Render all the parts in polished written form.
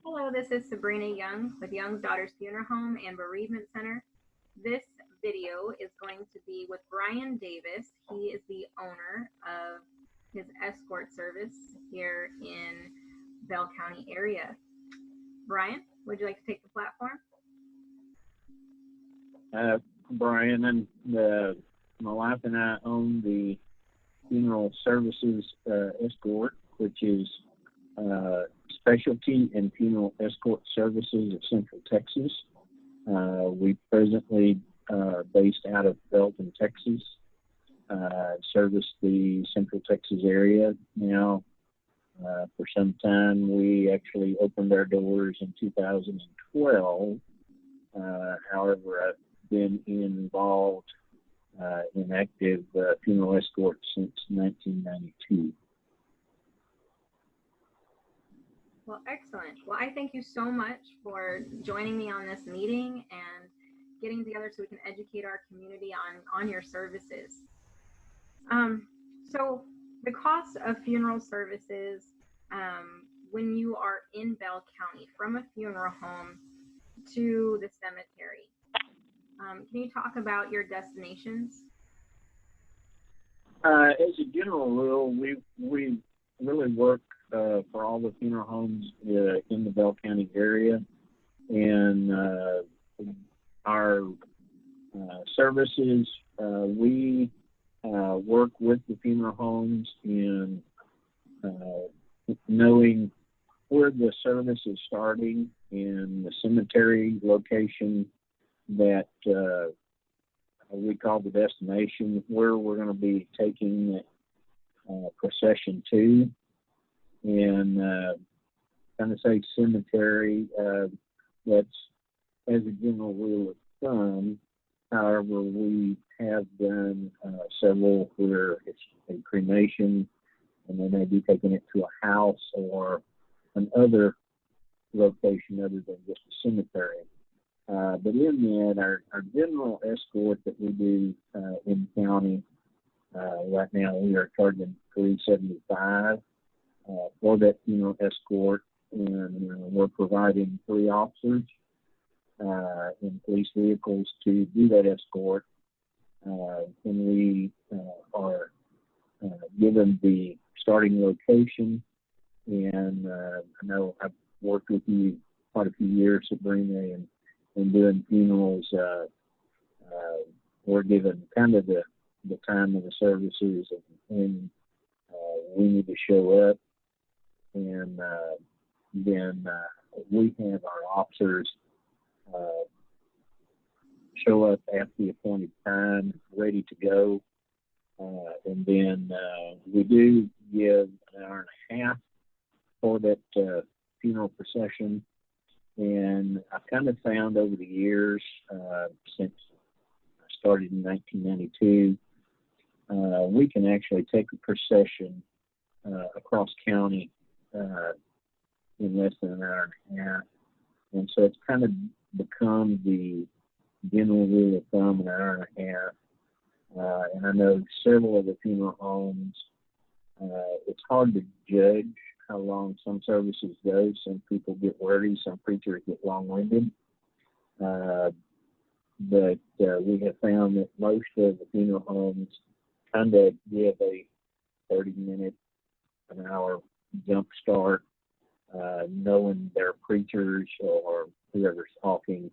Hello, this is Sabrina Young with Young's Daughters Funeral Home and Bereavement Center. This video is going to be with Bryan Davis. He is the owner of his escort service here in Bell County area. Bryan, would you like to take the platform? Bryan and my wife and I own the Funeral Services Escort, which is specialty in funeral escort services of Central Texas. We presently based out of Belton, Texas. Service the Central Texas area now for some time. We actually opened our doors in 2012. However, I've been involved in active funeral escorts since 1992. Well, excellent. Well, I thank you so much for joining me on this meeting and getting together so we can educate our community on your services. So the cost of funeral services when you are in Bell County from a funeral home to the cemetery. Can you talk about your destinations? As a general rule, we really work for all the funeral homes in the Bell County area, and our services, we work with the funeral homes in knowing where the service is starting in the cemetery location that we call the destination, where we're going to be taking procession to. And kind of say cemetery, that's as a general rule of thumb. However, we have done several where it's a cremation and they may be taking it to a house or another location other than just a cemetery. But in that, our general escort that we do in the county, right now we are charging $375 for that funeral escort, and we're providing 3 officers in police vehicles to do that escort. And we are given the starting location, and I know I've worked with you quite a few years, Sabrina, and doing funerals. We're given kind of the time of the services and when we need to show up. And then we have our officers show up at the appointed time, ready to go. And then we do give an hour and a half for that funeral procession. And I've kind of found over the years, since I started in 1992, we can actually take a procession across county in less than an hour and a half. And so it's kind of become the general rule of thumb, an hour and a half. And I know several of the funeral homes, it's hard to judge how long some services go. Some people get wordy, some preachers get long-winded. But we have found that most of the funeral homes kind of give a 30-minute, an hour jump start, knowing their preachers or whoever's talking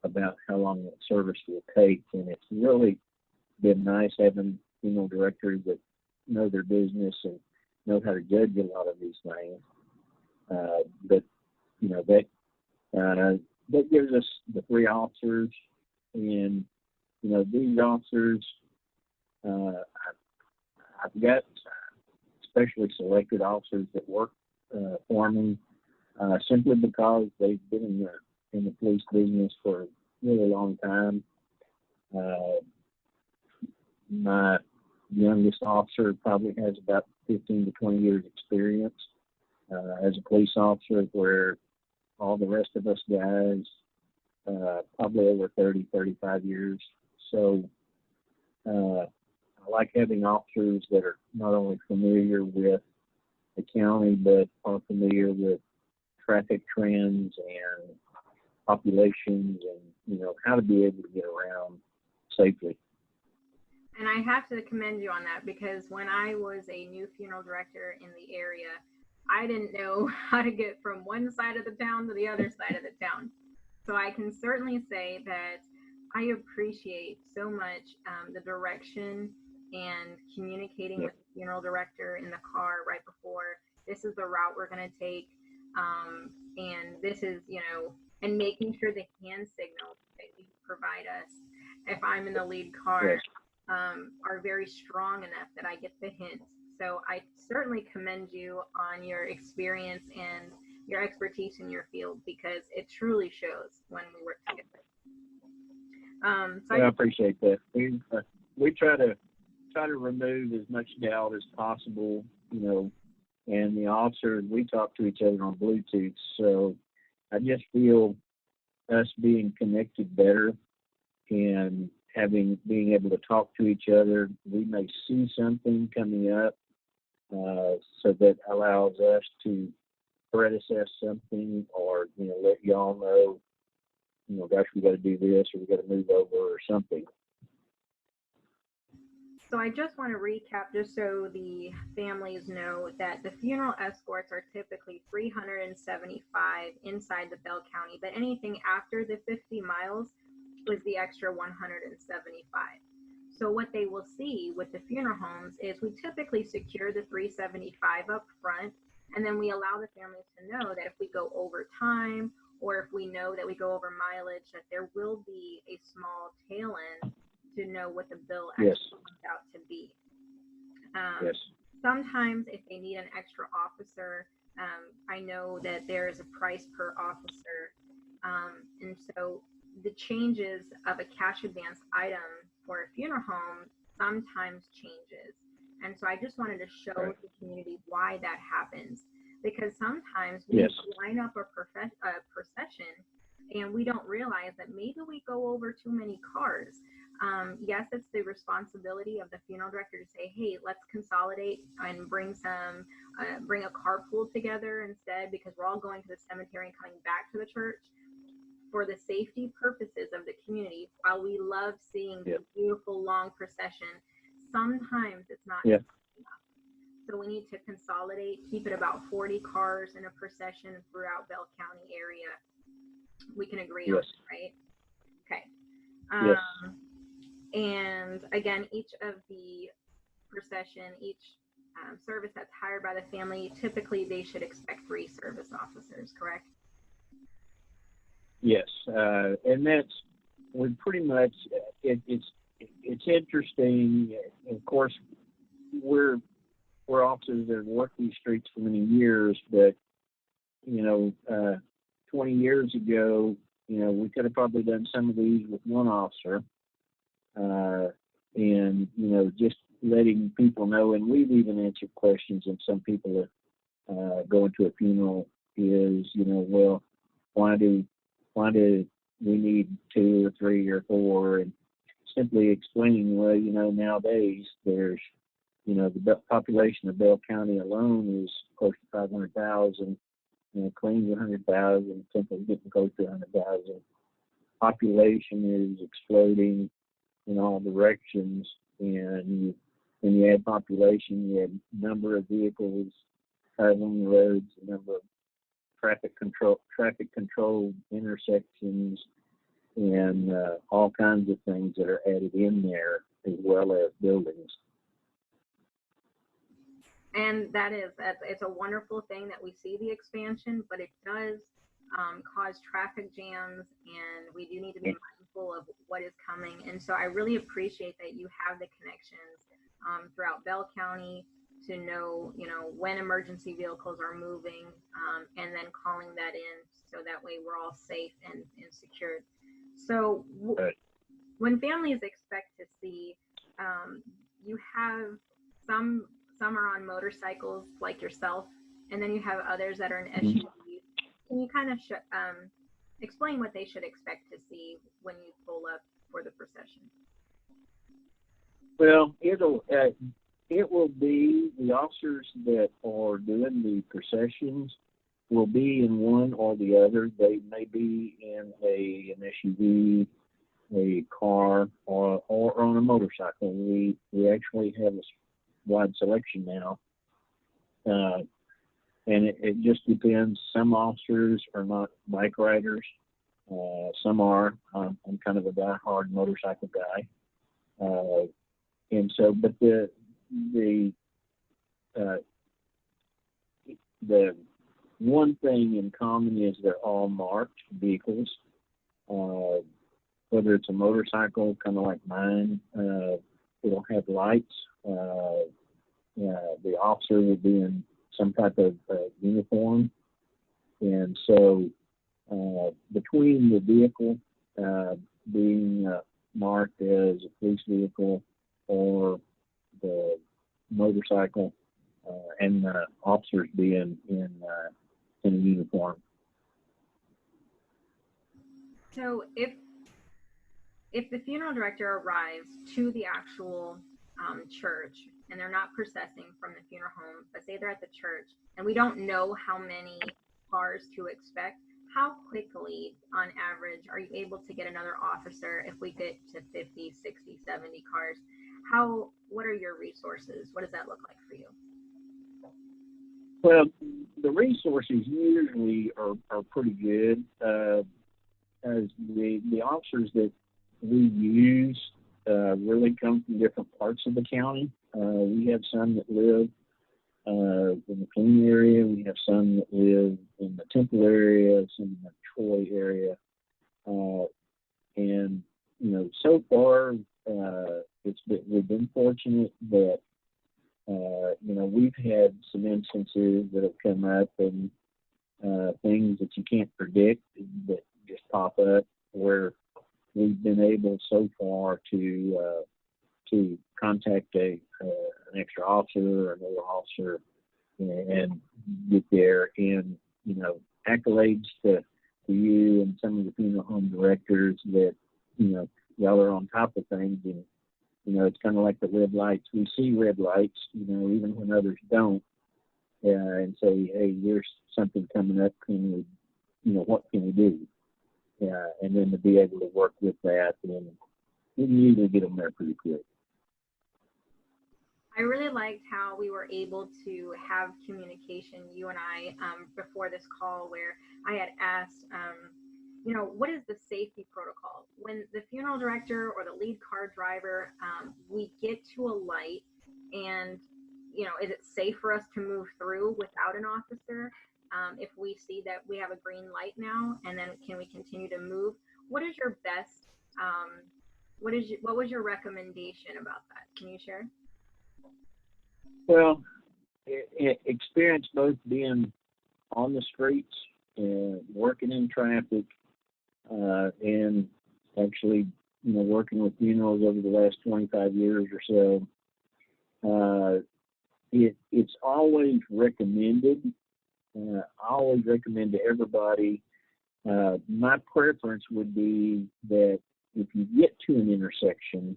about how long that service will take. And it's really been nice having funeral directors that know their business and know how to judge a lot of these things. But you know, that gives us the 3 officers, and you know, these officers, I've got specially selected officers that work for me simply because they've been in the police business for a really long time. My youngest officer probably has about 15 to 20 years experience as a police officer, where all the rest of us guys probably over 30, 35 years. So I like having officers that are not only familiar with the county, but are familiar with traffic trends and populations, and how to be able to get around safely. And I have to commend you on that, because when I was a new funeral director in the area, I didn't know how to get from one side of the town to the other side of the town. So I can certainly say that I appreciate so much the direction and communicating with the funeral director in the car right before, this is the route we're going to take. And this is, and making sure the hand signals that you provide us, if I'm in the lead car, are very strong enough that I get the hint. So I certainly commend you on your experience and your expertise in your field, because it truly shows when we work together. I appreciate that. We try to remove as much doubt as possible, and the officers, we talk to each other on Bluetooth. So I just feel us being connected better and being able to talk to each other. We may see something coming up, so that allows us to predecess something, or let y'all know, gosh, we got to do this, or we got to move over, or something. So I just want to recap, just so the families know, that the funeral escorts are typically $375 inside the Bell County, but anything after the 50 miles is the extra $175. So what they will see with the funeral homes is we typically secure the $375 up front, and then we allow the families to know that if we go over time, or if we know that we go over mileage, that there will be a small tail end to know what the bill actually comes out to be. Sometimes if they need an extra officer, I know that there is a price per officer. And so the changes of a cash advance item for a funeral home sometimes changes. And so I just wanted to show the community why that happens, because sometimes we line up a procession and we don't realize that maybe we go over too many cars. Yes, it's the responsibility of the funeral director to say, hey, let's consolidate and bring a carpool together instead, because we're all going to the cemetery and coming back to the church. For the safety purposes of the community, while we love seeing the beautiful long procession, sometimes it's not enough. So we need to consolidate, keep it about 40 cars in a procession throughout Bell County area. We can agree on it, right? Okay. And again, each of the procession, each service that's hired by the family, typically they should expect 3 service officers, correct? Yes, and we pretty much, it's interesting. Of course, we're officers that have worked these streets for many years, but 20 years ago, we could have probably done some of these with one officer, and just letting people know. And we've even answered questions, and some people are going to a funeral is, well, why do we need 2 or 3 or 4? And simply explaining, well, nowadays there's, the population of Bell County alone is close to 500,000. Clean's 100,000. Simply getting close to 100,000. Population is exploding in all directions, and when you add population, you add number of vehicles traveling the roads, the number of traffic controlled intersections, and all kinds of things that are added in there, as well as buildings. And it's a wonderful thing that we see the expansion, but it does cause traffic jams, and we do need to be mindful of what is coming. And so I really appreciate that you have the connections throughout Bell County to know, when emergency vehicles are moving, and then calling that in, so that way we're all safe and secured. So when families expect to see, you have some are on motorcycles like yourself, and then you have others that are in SUVs. Can you kind of explain what they should expect to see when you pull up for the procession? Well, it will be the officers that are doing the processions will be in one or the other. They may be in an SUV, a car, or on a motorcycle. We actually have a wide selection now, and it just depends. Some officers are not bike riders. Some are. I'm kind of a die-hard motorcycle guy, and so. But the one thing in common is they're all marked vehicles. Whether it's a motorcycle, kind of like mine, it'll have lights. The officer will be in some type of uniform, and so between the vehicle being marked as a police vehicle or the motorcycle, and the officers being in a uniform. So if the funeral director arrives to the actual church and they're not processing from the funeral home, but say they're at the church and we don't know how many cars to expect, how quickly on average are you able to get another officer if we get to 50, 60, 70 cars? What are your resources? What does that look like for you? Well, the resources usually are pretty good. As the officers that we use really come from different parts of the county. We have some that live in the Clean area. We have some that live in the Temple area, some in the Troy area. And, so far, we've been fortunate that, we've had some instances that have come up and things that you can't predict that just pop up, where we've been able so far to contact an extra officer or another officer and get there. And accolades to you and some of the funeral home directors that y'all are on top of things. And it's kind of like the red lights. We see red lights, even when others don't, and say, hey, there's something coming up. Can we, what can we do? And then to be able to work with that, and we can usually get them there pretty quick. I really liked how we were able to have communication, you and I, before this call, where I had asked, what is the safety protocol? When the funeral director or the lead car driver, we get to a light, and, is it safe for us to move through without an officer? If we see that we have a green light now, and then can we continue to move? What is your best, what was your recommendation about that? Can you share? Well, experience both being on the streets and working in traffic, and actually, working with funerals over the last 25 years or so. It's always recommended. I always recommend to everybody, my preference would be that if you get to an intersection,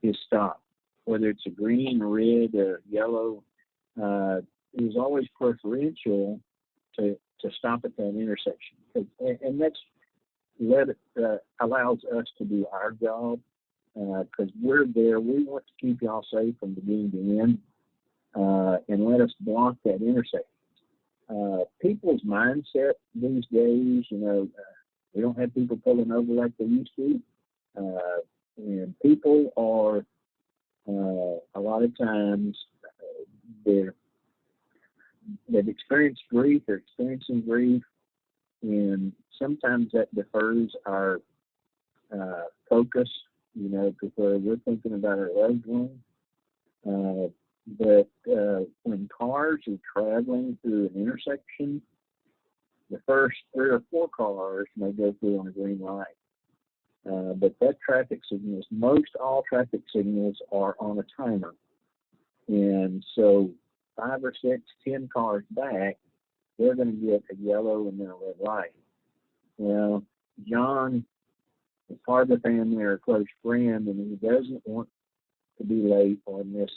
is stop. Whether it's a green, a red, or yellow, it is always preferential to stop at that intersection. And that's allows us to do our job, because we're there. We want to keep y'all safe from beginning to end, and let us block that intersection. People's mindset these days, we don't have people pulling over like they used to, and people are a lot of times they've experienced grief, they're experiencing grief, and sometimes that defers our focus, because we're thinking about our loved one. But when cars are traveling through an intersection, the first 3 or 4 cars may go through on a green light. But that traffic signals, most all traffic signals are on a timer. And so 5 or 6, 10 cars back, they're going to get a yellow and then a red light. Well, John is part of the family or a close friend, and he doesn't want to be late or miss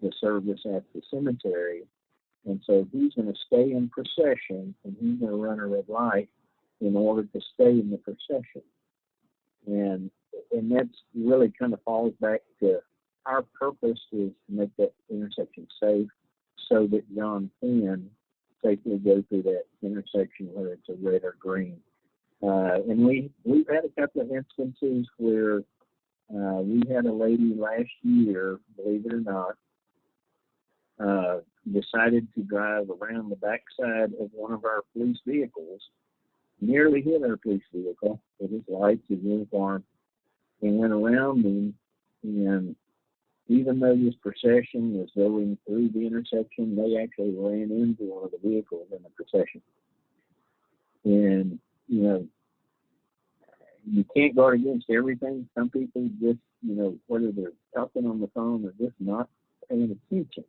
the service at the cemetery. And so he's going to stay in procession, and he's going to run a red light in order to stay in the procession. And that's really kind of falls back to our purpose is to make that intersection safe so that John can safely go through that intersection, whether it's a red or green. And we've had a couple of instances where we had a lady last year, believe it or not, decided to drive around the backside of one of our police vehicles, nearly hit our police vehicle with his lights, his uniform, and went around him. And even though this procession was going through the intersection, they actually ran into one of the vehicles in the procession. And, you know, you can't guard against everything. Some people just, you know, whether they're talking on the phone or just not paying attention.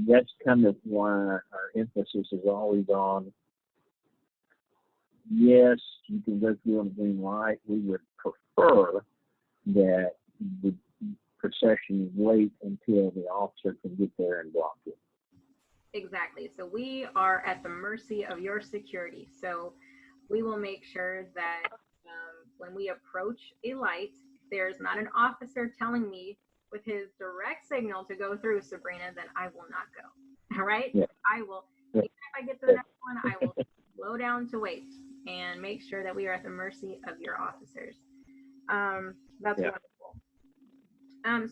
That's kind of why our emphasis is always on, yes, you can go through on a green light. We would prefer that the procession wait until the officer can get there and block it. Exactly. So we are at the mercy of your security. So we will make sure that when we approach a light, there's not an officer telling me with his direct signal to go through, Sabrina, then I will not go. All right? Yeah. I will, even if I get to the next one, I will slow down to wait and make sure that we are at the mercy of your officers. That's wonderful.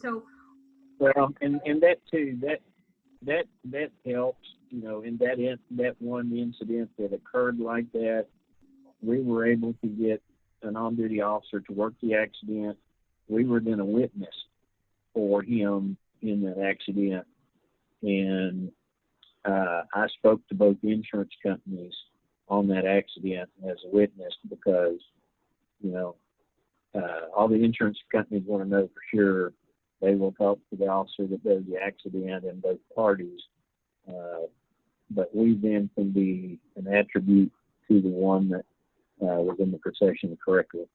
So well, and that too, that helps, you know, in that one incident that occurred like that, we were able to get an on-duty officer to work the accident. We were then a witness for him in that accident, and I spoke to both insurance companies on that accident as a witness because, you know, all the insurance companies want to know for sure. They will talk to the officer that does the accident and both parties, but we then can be an attribute to the one that was in the procession correctly.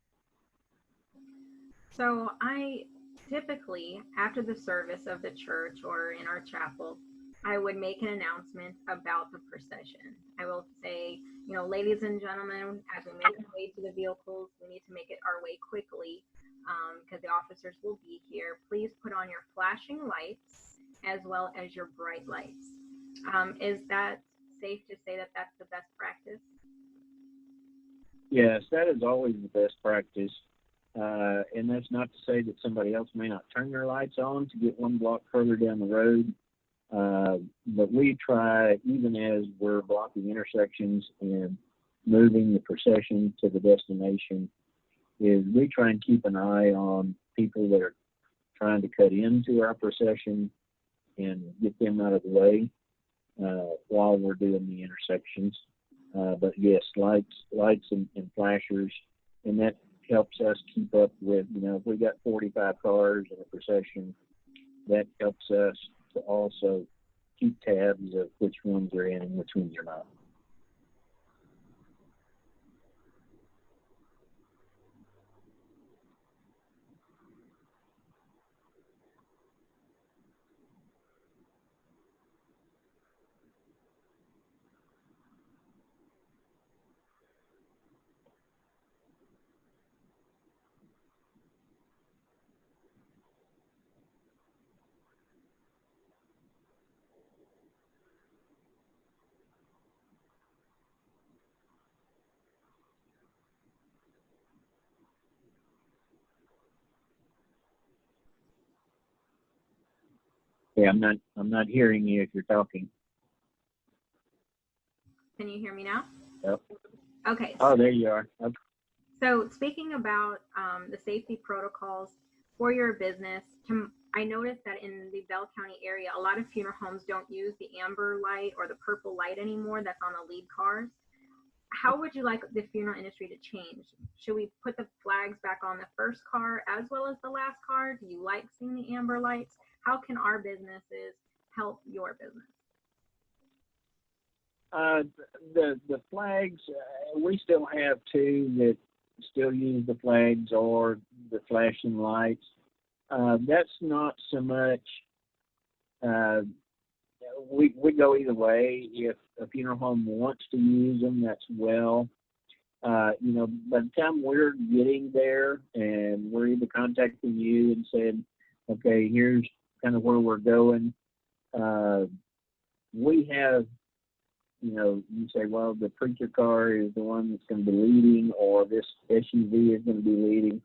So I typically, after the service of the church or in our chapel, I would make an announcement about the procession. I will say, you know, ladies and gentlemen, as we make our way to the vehicles, we need to make it our way quickly because the officers will be here. Please put on your flashing lights as well as your bright lights. Is that safe to say that that's the best practice? Yes, that is always the best practice. And that's not to say that somebody else may not turn their lights on to get one block further down the road. But we try, even as we're blocking intersections and moving the procession to the destination, is we try and keep an eye on people that are trying to cut into our procession and get them out of the way while we're doing the intersections. But yes, lights and flashers, and that helps us keep up with, you know, if we got 45 cars in a procession, that helps us to also keep tabs of which ones are in and which ones are not. Yeah, I'm not hearing you if you're talking. Can you hear me now? Yep. Okay. Oh, there you are. Okay. So speaking about the safety protocols for your business, I noticed that in the Bell County area, a lot of funeral homes don't use the amber light or the purple light anymore that's on the lead cars. How would you like the funeral industry to change? Should we put the flags back on the first car as well as the last car? Do you like seeing the amber lights? How can our businesses help your business? The flags, we still have two that still use the flags or the flashing lights. That's not so much. we go either way. If a funeral home wants to use them, that's well. You know, by the time we're getting there and we're either contacting you and saying, okay, here's kind of where we're going, we have, you know, you say, well, the preacher car is the one that's going to be leading, or this SUV is going to be leading.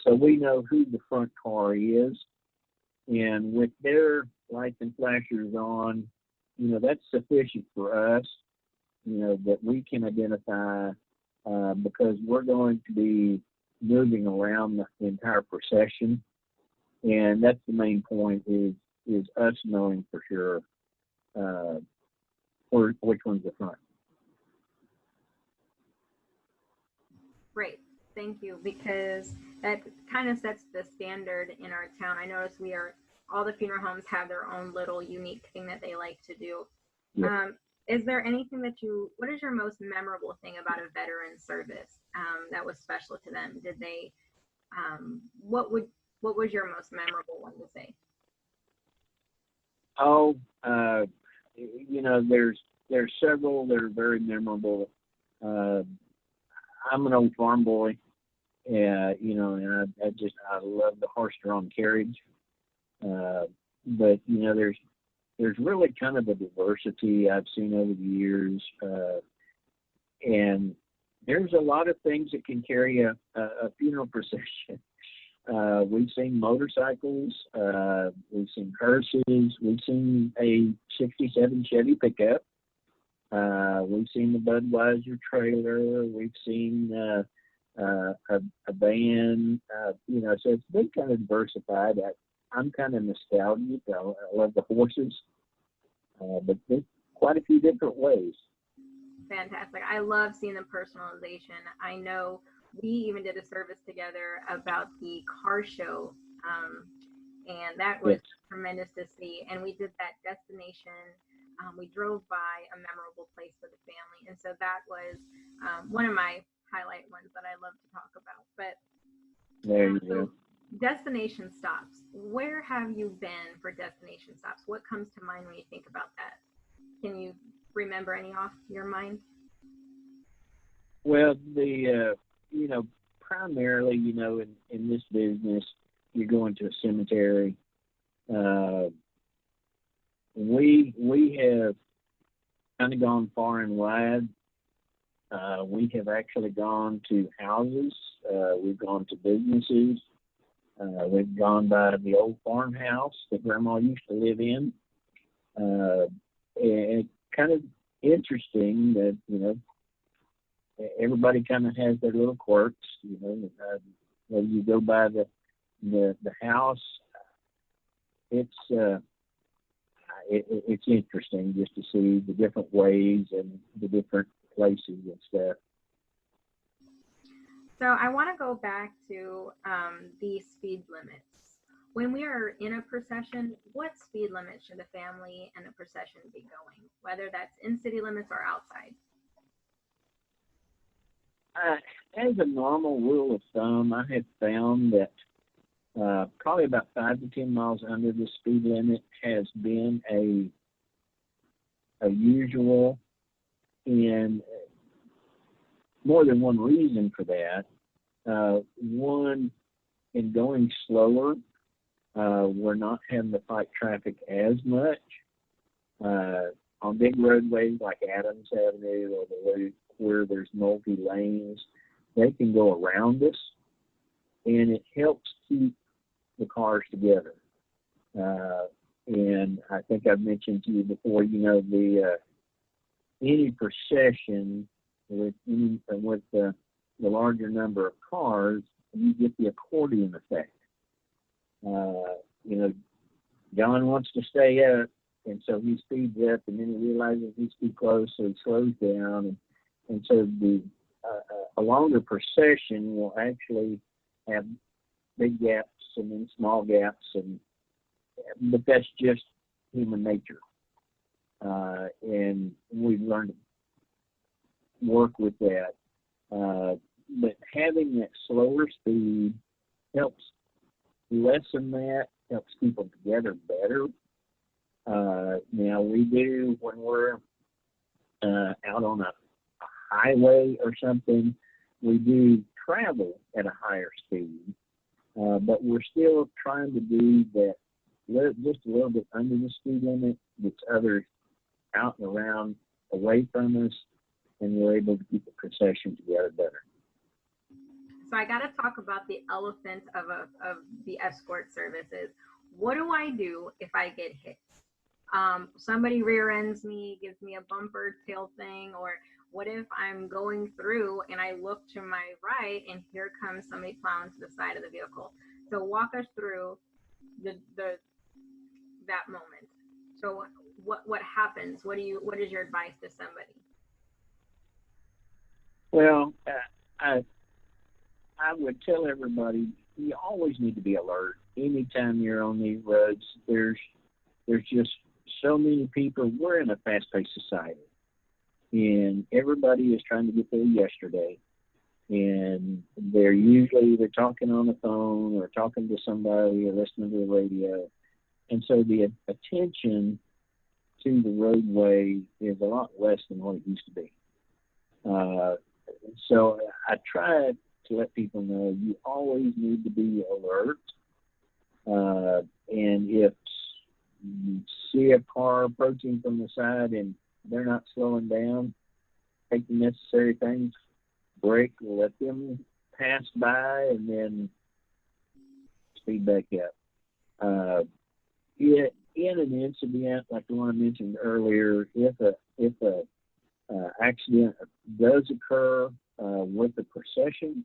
So we know who the front car is. And with their lights and flashers on, you know, that's sufficient for us, you know, that we can identify, because we're going to be moving around the entire procession. And that's the main point, is us knowing for sure which one's the front. Great, thank you, because that kind of sets the standard in our town. I notice all the funeral homes have their own little unique thing that they like to do. Yeah. Is there anything what is your most memorable thing about a veteran service that was special to them? Did they, what was your most memorable one to say? Oh, you know, there's several that are very memorable. I'm an old farm boy, you know, and I love the horse-drawn carriage. But you know, there's really kind of a diversity I've seen over the years, and there's a lot of things that can carry a funeral procession. We've seen motorcycles, we've seen hearses, we've seen a '67 Chevy pickup, we've seen the Budweiser trailer, we've seen a van, you know, so it's been kind of diversified. I'm kind of nostalgic. I love the horses, but there's quite a few different ways. Fantastic. I love seeing the personalization. I know we even did a service together about the car show, and that was tremendous to see. And we did that destination. We drove by a memorable place for the family, and so that was one of my highlight ones that I love to talk about. But there you go. Destination stops. Where have you been for destination stops? What comes to mind when you think about that? Can you remember any off your mind? Well, you know, primarily, you know, in this business, you're going to a cemetery. We have kind of gone far and wide. We have actually gone to houses. We've gone to businesses. We've gone by the old farmhouse that Grandma used to live in. And it's kind of interesting that, you know, everybody kind of has their little quirks. You know, when you go by the house, it's interesting just to see the different ways and the different places and stuff. So I want to go back to the speed limits. When we are in a procession, what speed limit should the family and the procession be going, whether that's in city limits or outside? As a normal rule of thumb, I have found that probably about 5 to 10 miles under the speed limit has been a usual, and more than one reason for that. One, in going slower, we're not having to fight traffic as much. On big roadways like Adams Avenue or the loop where there's multi-lanes, they can go around us, and it helps keep the cars together. And I think I've mentioned to you before, you know, any procession with the larger number of cars, you get the accordion effect. You know, John wants to stay up, and so he speeds up, and then he realizes he's too close, so he slows down, and so a longer procession will actually have big gaps and then small gaps, but that's just human nature, and we've learned to work with that. But having that slower speed helps lessen that, helps keep them together better. Now we do when we're out on a highway or something, we do travel at a higher speed, but we're still trying to do that just a little bit under the speed limit, that's others out and around away from us, and we're able to keep the procession together better. So I got to talk about the elephant of the escort services. What do I do if I get hit? Somebody rear ends me, gives me a bumper tail thing, or what if I'm going through and I look to my right and here comes somebody plowing to the side of the vehicle? So walk us through the that moment. So what happens? What is your advice to somebody? Well, I would tell everybody, you always need to be alert. Anytime you're on these roads, there's just so many people. We're in a fast-paced society, and everybody is trying to get there yesterday. And they're usually either talking on the phone or talking to somebody or listening to the radio. And so the attention to the roadway is a lot less than what it used to be. So I try to let people know you always need to be alert. And if you see a car approaching from the side and they're not slowing down, take the necessary things, brake, let them pass by, and then speed back up. In an incident like the one I mentioned earlier, if a accident does occur with the procession,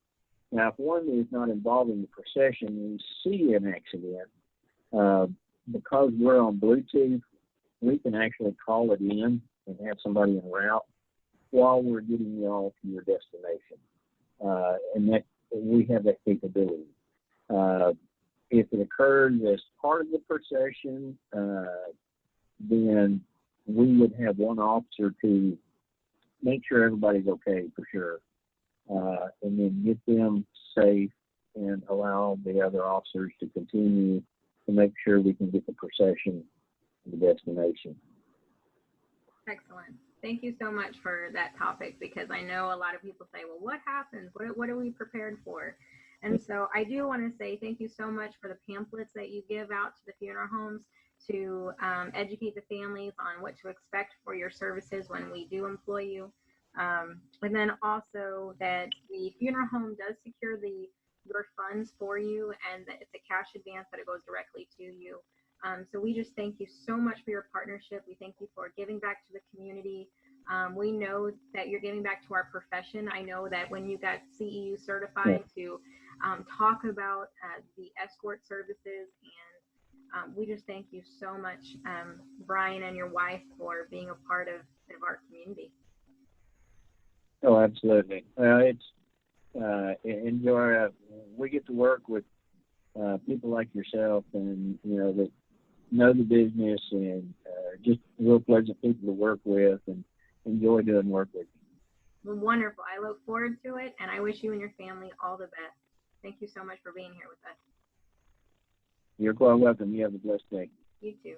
now if one is not involving the procession, we see an accident, because we're on Bluetooth, we can actually call it in and have somebody en route while we're getting you all to your destination, and that we have that capability. If it occurs as part of the procession, then we would have one officer to make sure everybody's okay for sure, and then get them safe and allow the other officers to continue to make sure we can get the procession to the destination. Excellent. Thank you so much for that topic, because I know a lot of people say, well, what happens? What are we prepared for? And so I do want to say thank you so much for the pamphlets that you give out to the funeral homes to educate the families on what to expect for your services when we do employ you. And then also that the funeral home does secure your funds for you, and that it's a cash advance that it goes directly to you. So we just thank you so much for your partnership. We thank you for giving back to the community. We know that you're giving back to our profession. I know that when you got CEU certified to talk about the escort services, and we just thank you so much, Bryan and your wife, for being a part of our community. Oh, absolutely. It's enjoy. We get to work with people like yourself, and that know the business, and just real pleasant people to work with, and enjoy doing work with you. Well, wonderful. I look forward to it, and I wish you and your family all the best. Thank you so much for being here with us. You're quite welcome. You have a blessed day. You too.